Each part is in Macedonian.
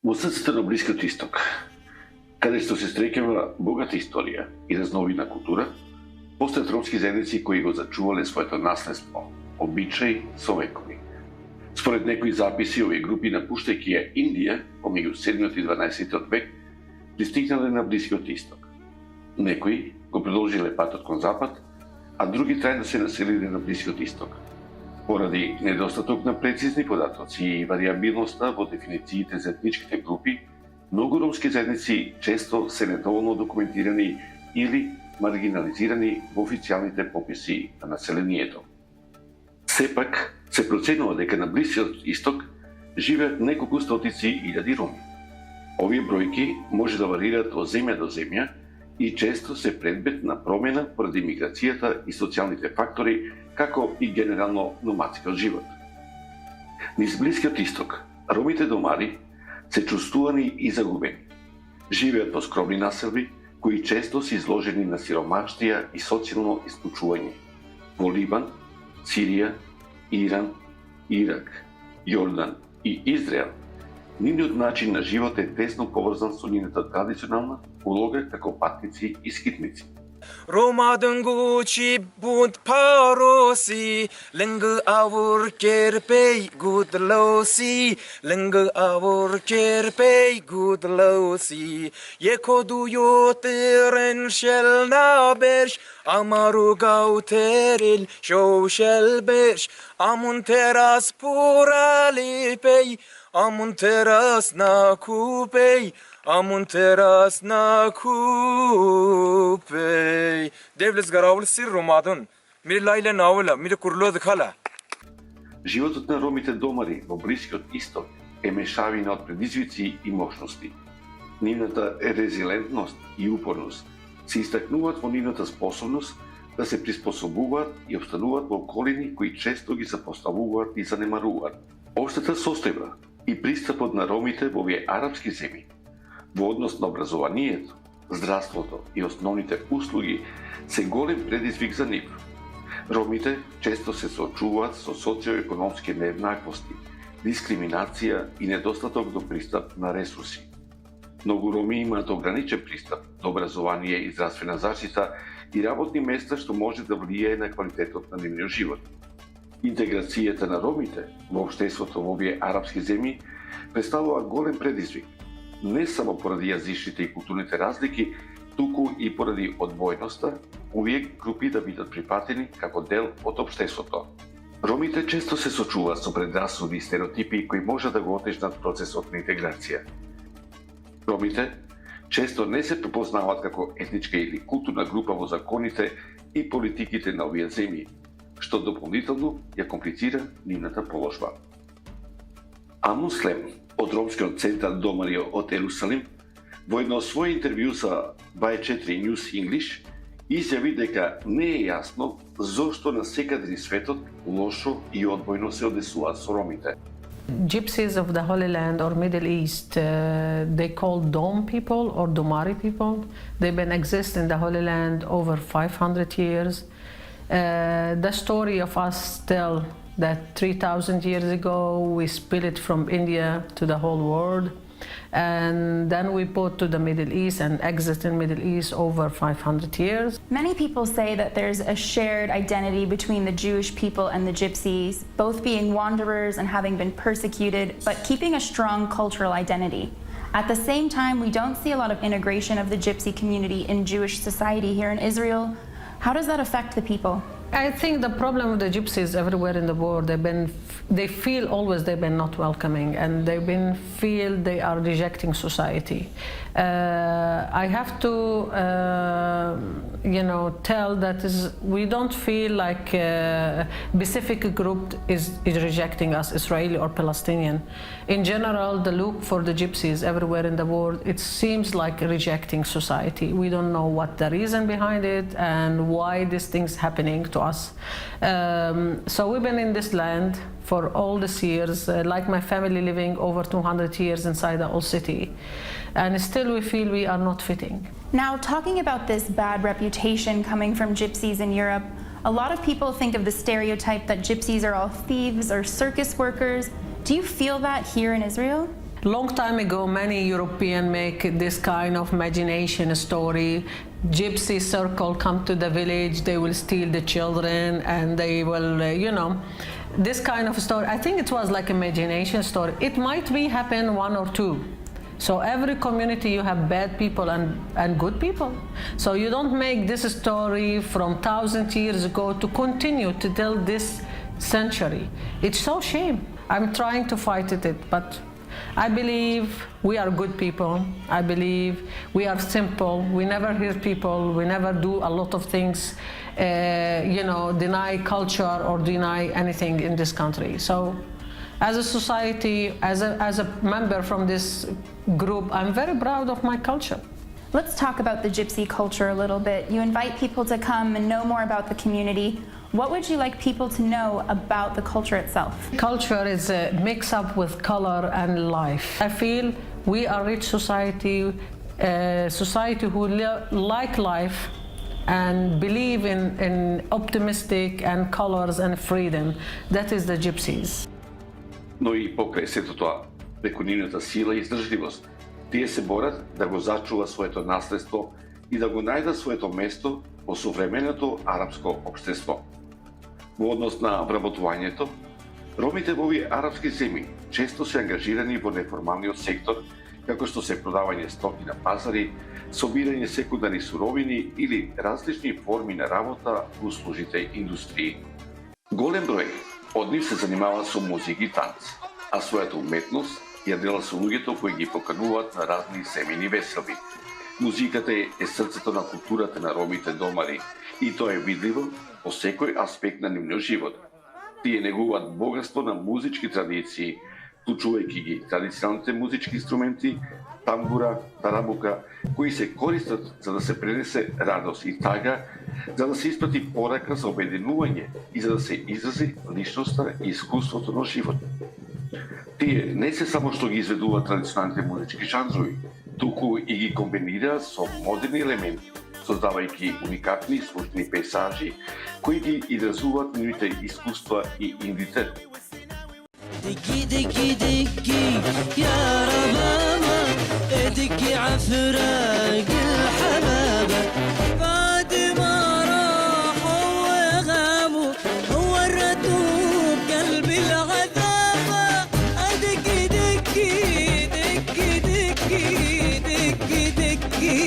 Во срцето на Блискиот Исток, каде што се стрекава богата историја и разновидна култура, постојат ромски заедници кои го зачувале своето наследство, обичаи со векови. Според некои записи, овие групи напуштајќи ја Индија помеѓу 7 и 12 век, пристигнале на Блискиот Исток. Некои го продолжиле патот кон запад, а други трајно се населиле на Блискиот Исток. Поради недостаток на прецизни податоци и варијабилноста во дефинициите за етничките групи, многу ромски заедници често се недоволно документирани или маргинализирани во официјалните пописи на населението. Сепак, се проценува дека на Блискиот Исток живеат неколку стотици илјади роми. Овие бројки може да варираат од земја до земја и често се предмет на промена поради миграцијата и социјалните фактори, како и генерално номадскиот живот. Низ Блискиот Исток, ромите домари се чувствувани и загубени. Живеат во скромни населби, кои често се изложени на сиромаштија и социјално исклучување. Во Либан, Сирија, Иран, Ирак, Јордан и Израел, нивниот начин на живот е тесно поврзан со нивната традиционална улога како патници и скитници. Romadın guçi bunt parosi, lengı avur kerpey gudlosi, lengı avur kerpey gudlosi. Yekodu yotiren shel nabersh, amaru gauteril show shel bersh, amun teras puralipey, amun teras nakupey. Amun teras na kupej. Devles garavul sir Romadun. Мири лајле наула, мири курлод кала. Животот на ромите домари во Блискиот Исток е мешавина од предизвици и мощности. Нивната резилентност и упорност се истакнуваат во нивната способност да се приспособуваат и обстануваат во околини кои често ги запоставуваат и занемаруваат. Обштата состојба и пристапот на ромите во овие арапски земји во однос на образованието, здравството и основните услуги се голем предизвик за нив. Ромите често се соочуваат со социоекономски нееднаквости, дискриминација и недостаток до пристап на ресурси. Многу роми имаат ограничен пристап до образование и здравствена заштита и работни места што може да влијае на квалитетот на нивниот живот. Интеграцијата на ромите во општеството во овие арапски земји представува голем предизвик, не само поради јазичните и културните разлики, туку и поради одвојноста, овие групи да бидат припатени како дел од општеството. Ромите често се сочуваат со предрасуди и стереотипи кои може да го отежнат процесот на интеграција. Ромите често не се препознаваат како етничка или културна група во законите и политиките на овие земји, што дополнително ја комплицира нивната положба. Амун Слем, од ромскиот центар домари од Ерусалим, во едно своје интервју за 24 News English, изјави дека не е јасно зошто на секаде низ светот лошо и одвојно се однесуваат со ромите. Gypsies of the Holy Land or Middle East, they call Dom people or Domari people. They've been exist in the Holy Land over 500 years. The story of us tell that 3,000 years ago we split from India to the whole world, and then we put to the Middle East and exist in Middle East over 500 years. Many people say that there's a shared identity between the Jewish people and the Gypsies, both being wanderers and having been persecuted, but keeping a strong cultural identity. At the same time, we don't see a lot of integration of the Gypsy community in Jewish society here in Israel. How does that affect the people? I think the problem with the Gypsies everywhere in the world, they feel always they've been not welcoming, and feel they are rejecting society. I have to, tell that we don't feel like a specific group is rejecting us, Israeli or Palestinian. In general, the look for the Gypsies everywhere in the world, it seems like rejecting society. We don't know what the reason behind it and why this thing's happening to us. So we've been in this land for all these years, like my family living over 200 years inside the old city. And still we feel we are not fitting. Now, talking about this bad reputation coming from Gypsies in Europe, a lot of people think of the stereotype that Gypsies are all thieves or circus workers. Do you feel that here in Israel? Long time ago, many European make this kind of imagination story. Gypsy circle come to the village, they will steal the children, and they will, this kind of story. I think it was like imagination story. It might be happen one or two. So every community you have bad people and good people. So you don't make this story from 1,000 years ago to continue to tell this century. It's so shame. I'm trying to fight it, but I believe we are good people. I believe we are simple. We never hurt people. We never do a lot of things, deny culture or deny anything in this country. So as a society, as a member from this group, I'm very proud of my culture. Let's talk about the Gypsy culture a little bit. You invite people to come and know more about the community. What would you like people to know about the culture itself? Culture is a mix up with color and life. I feel we are a rich society, a society who like life and believe in optimistic and colors and freedom. That is the Gypsies. Но и покрај сето тоа, преку нивната сила и издржливост, тие се борат да го зачува своето наследство и да го најдат своето место во современото арапско општество. Во однос на вработувањето, ромите во овие арапски земји често се ангажирани во неформалниот сектор, како што се продавање стоки на пазари, собирање секундарни суровини или различни форми на работа во услужите индустрии. Голем број од нив се занимава со музика и танц, а својата уметност ја дела со луѓето кои ги покануваат на разни семејни веселби. Музиката е срцето на културата на ромите домари и тоа е видливо по секој аспект на нивниот живот. Тие негуваат богатство на музички традиции, вклучувајќи ги традиционалните музички инструменти, тамбура, тарабука, кои се користат за да се пренесе радост и тага, за да се испрати порака за обединување и за да се изрази личноста и искуството на живот. Тие не се само што ги изведуваат традиционалните музички жанрови, туку и ги комбинираат со модерни елементи, создавајќи уникатни слушни пейзажи кои ги изразуваат нивните искуства и идентитет. دقي دقي دقي يا رمامة دقي عفراق الحبابة بعد ما راحوا وغابوا وردوا قلبي العذابة دقي دقي دقي دقي دقي دقي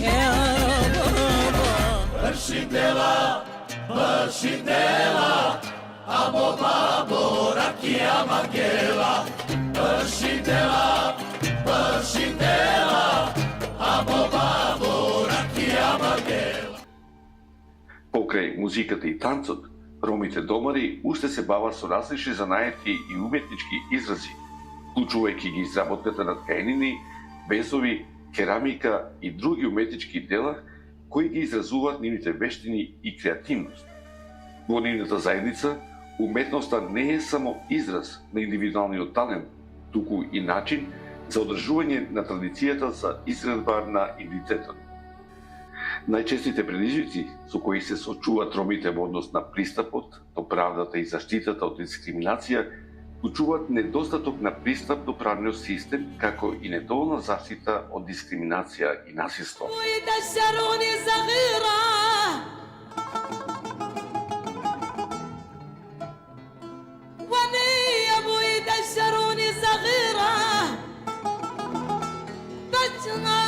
يا رمامة برشدلا Abo babo rakia magela, Pershidela, abo babo rakia magela. Покрај музиката и танцот, ромите домари уште се бават со различни занаети и уметнички изрази, вклучувајќи ги изработката на тканини, везови, керамика и други уметнички дела кои ги изразуваат нивните вештини и креативност. Во нивната заедница, уметноста не е само израз на индивидуалниот талент, туку и начин за одржување на традицијата за изградба на идентитетот. Најчестите предизвици со кои се соочуваат ромите во однос на пристапот до правдата и заштитата од дискриминација вклучуваат недостаток на пристап до правниот систем, како и недоволна заштита од дискриминација и насилство. دشروني صغيرة بجنا